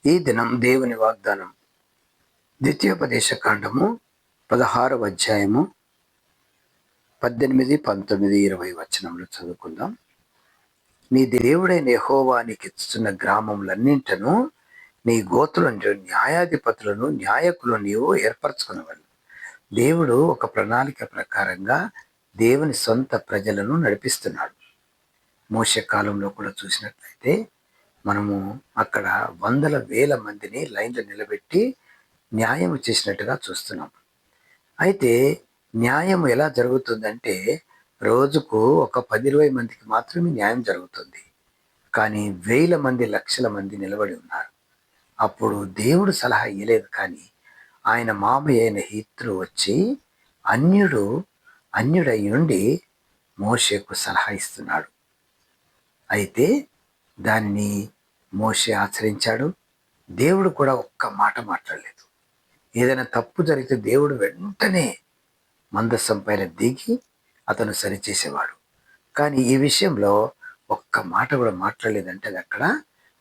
ఈ దినం దేవుని వాగ్దానం ద్వితీయోపదేశ కాండము 16వ అధ్యాయము 18, 19, 20 వచనములు చదువుకుందాం. నీ దేవుడైన యెహోవా నీకిచ్చుచున్న గ్రామములన్నింటను నీ గోత్రులను న్యాయాధిపతులను న్యాయకులను నీవు ఏర్పరచుకునవలెను. దేవుడు ఒక ప్రణాళిక ప్రకారంగా దేవుని సొంత ప్రజలను నడిపిస్తున్నాడు. మోషే కాలంలో కూడా చూసినట్లయితే మనము అక్కడ వందల వేల మందిని లైన్లో నిలబెట్టి న్యాయం చేసినట్టుగా చూస్తున్నాం. అయితే న్యాయం ఎలా జరుగుతుందంటే రోజుకు ఒక 10-20 మందికి మాత్రమే న్యాయం జరుగుతుంది. కానీ వేల మంది లక్షల మంది నిలబడి ఉన్నారు. అప్పుడు దేవుడు సలహా ఇయ్యలేదు, కానీ ఆయన మామయ్య అయిన హిత్రు వచ్చి అన్యుడై ఉండి మోషేకు సలహా ఇస్తున్నాడు. అయితే దానిని మోషే ఆచరించాడు. దేవుడు కూడా ఒక్క మాట మాట్లాడలేదు. ఏదైనా తప్పు జరిగితే దేవుడు వెంటనే మందసం పైన దిగి అతను సరిచేసేవాడు. కానీ ఈ విషయంలో ఒక్క మాట కూడా మాట్లాడలేదంటే అది అక్కడ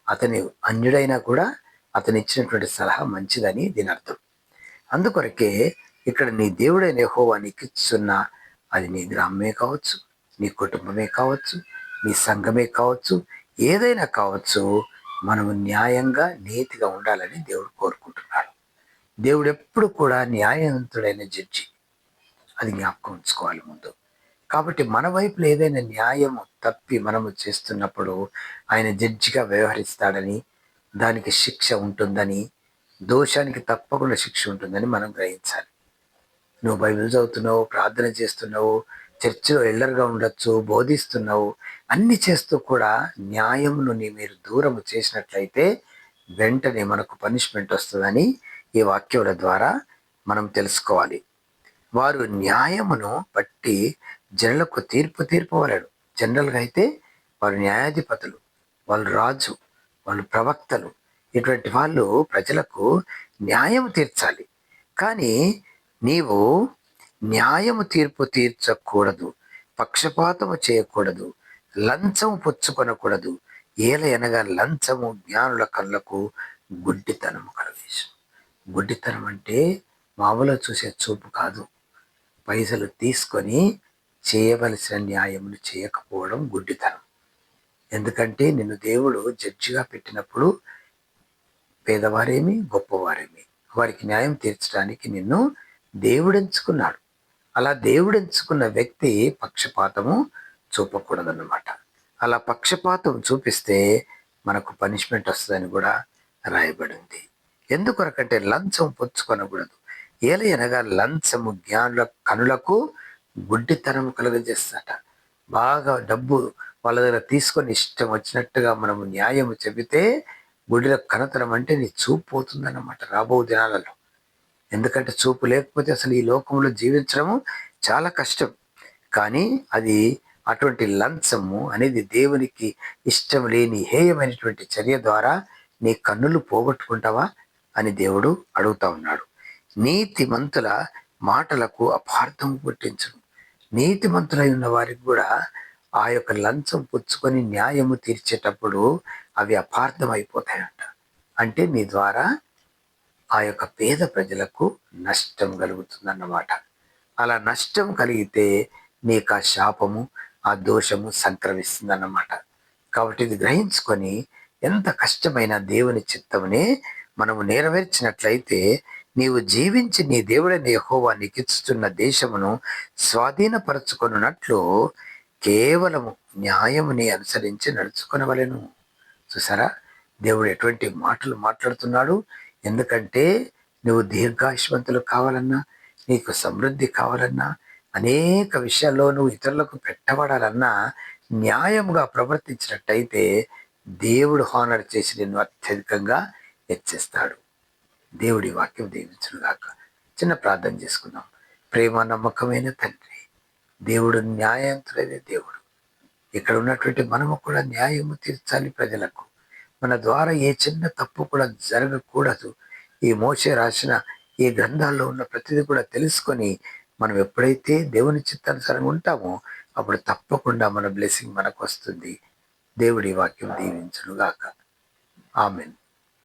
అతని అన్యుడైనా కూడా అతను ఇచ్చినటువంటి సలహా మంచిదని దీని అర్థం. అందుకొరకే ఇక్కడ నీ దేవుడైన యెహోవా నీకు ఇస్తున్న, అది నీ గ్రామమే కావచ్చు, నీ కుటుంబమే కావచ్చు, నీ సంఘమే కావచ్చు, ఏదైనా కావచ్చు, మనము న్యాయంగా నీతిగా ఉండాలని దేవుడు కోరుకుంటున్నాడు. దేవుడు ఎప్పుడు కూడా న్యాయవంతుడైన జడ్జి, అది జ్ఞాపకం ఉంచుకోవాలి ముందు. కాబట్టి మన వైపులో ఏదైనా న్యాయము తప్పి మనము చేస్తున్నప్పుడు ఆయన జడ్జిగా వ్యవహరిస్తాడని, దానికి శిక్ష ఉంటుందని, దోషానికి తప్పకుండా శిక్ష ఉంటుందని మనం గ్రహించాలి. నువ్వు బైబిల్ చదువుతున్నావు, ప్రార్థన చేస్తున్నావు, చర్చిలో ఎల్లర్గా ఉండొచ్చు, బోధిస్తున్నావు, అన్ని చేస్తూ కూడా న్యాయమును మీరు దూరము చేసినట్లయితే వెంటనే మనకు పనిష్మెంట్ వస్తుందని ఈ వాక్యముల ద్వారా మనం తెలుసుకోవాలి. వారు న్యాయమును బట్టి జనులకు తీర్పవలేడు. జనరల్గా అయితే వారు న్యాయాధిపతులు, వాళ్ళు రాజు, వాళ్ళు ప్రవక్తలు, ఇటువంటి వాళ్ళు ప్రజలకు న్యాయం తీర్చాలి. కానీ నీవు న్యాయము తీర్పు తీర్చకూడదు, పక్షపాతము చేయకూడదు, లంచము పుచ్చుకొనకూడదు. ఏలయనగా లంచము జ్ఞానుల కళ్ళకు గుడ్డితనము కలవేశం. గుడ్డితనం అంటే మామూలుగా చూసే చూపు కాదు. పైసలు తీసుకొని చేయవలసిన న్యాయమును చేయకపోవడం గుడ్డితనం. ఎందుకంటే నిన్ను దేవుడు జడ్జిగా పెట్టినప్పుడు పేదవారేమి గొప్పవారేమి వారికి న్యాయం తీర్చడానికి నిన్ను దేవుడెంచుకున్నాడు. అలా దేవుడెంచుకున్న వ్యక్తి పక్షపాతము చూపకూడదన్నమాట. అలా పక్షపాతం చూపిస్తే మనకు పనిష్మెంట్ వస్తుందని కూడా రాయబడింది. ఎందుకొరకంటే లంచం పుచ్చుకొనకూడదు. ఏలయనగా లంచము జ్ఞానుల కనులకు గుడ్డితనం కలుగజేస్తట. బాగా డబ్బు వాళ్ళ దగ్గర తీసుకొని ఇష్టం వచ్చినట్టుగా మనము న్యాయము చెబితే గుడిలో కనతనం అంటే నీ చూపు పోతుందన్నమాట రాబో దినాలలో. ఎందుకంటే చూపు లేకపోతే అసలు ఈ లోకంలో జీవించడము చాలా కష్టం. కానీ అది అటువంటి లంచము అనేది దేవునికి ఇష్టం లేని హేయమైనటువంటి చర్య ద్వారా నీ కన్నులు పోగొట్టుకుంటావా అని దేవుడు అడుగుతా ఉన్నాడు. నీతిమంతుల మాటలకు అపార్థం పుట్టించు. నీతిమంతులై ఉన్న వారికి కూడా ఆ యొక్క లంచం పుచ్చుకొని న్యాయము తీర్చేటప్పుడు అవి అపార్థం అయిపోతాయంట. అంటే నీ ద్వారా ఆ యొక్క పేద ప్రజలకు నష్టం కలుగుతుందన్నమాట. అలా నష్టం కలిగితే నీకు ఆ శాపము, ఆ దోషము సంక్రమిస్తుందన్నమాట. కాబట్టి ఇది గ్రహించుకొని ఎంత కష్టమైన దేవుని చిత్తమునే మనము నెరవేర్చినట్లయితే నీవు జీవించి నీ దేవుడైన యెహోవా నీకు ఇచ్చుతున్న దేశమును స్వాధీనపరచుకొనున్నట్లు కేవలము న్యాయముని అనుసరించి నడుచుకొనవలెను. చూసారా, దేవుడు ఎటువంటి మాటలు మాట్లాడుతున్నాడు. ఎందుకంటే నువ్వు దీర్ఘాయుష్మంతులు కావాలన్నా, నీకు సమృద్ధి కావాలన్నా, అనేక విషయాల్లో నువ్వు ఇతరులకు పెట్టబడాలన్నా న్యాయంగా ప్రవర్తించినట్టయితే దేవుడు హానర్ చేసి నిన్ను అత్యధికంగా హెచ్చిస్తాడు. దేవుడి వాక్యం దీవించుగాక. చిన్న ప్రార్థన చేసుకుందాం. ప్రేమ నమ్మకమైన తండ్రి, దేవుడు న్యాయవంతుడైన దేవుడు. ఇక్కడ ఉన్నటువంటి మనము కూడా న్యాయము తీర్చాలి ప్రజలకు. మన ద్వారా ఏ చిన్న తప్పు కూడా జరగకూడదు. ఈ మోషే రాసిన ఈ గ్రంథాల్లో ఉన్న ప్రతిదీ కూడా తెలుసుకొని మనం ఎప్పుడైతే దేవుని చిత్తానుసారంగా ఉంటామో అప్పుడు తప్పకుండా మన బ్లెస్సింగ్ మనకు వస్తుంది. దేవుడి వాక్యం దీవించునుగాక. ఆమెన్.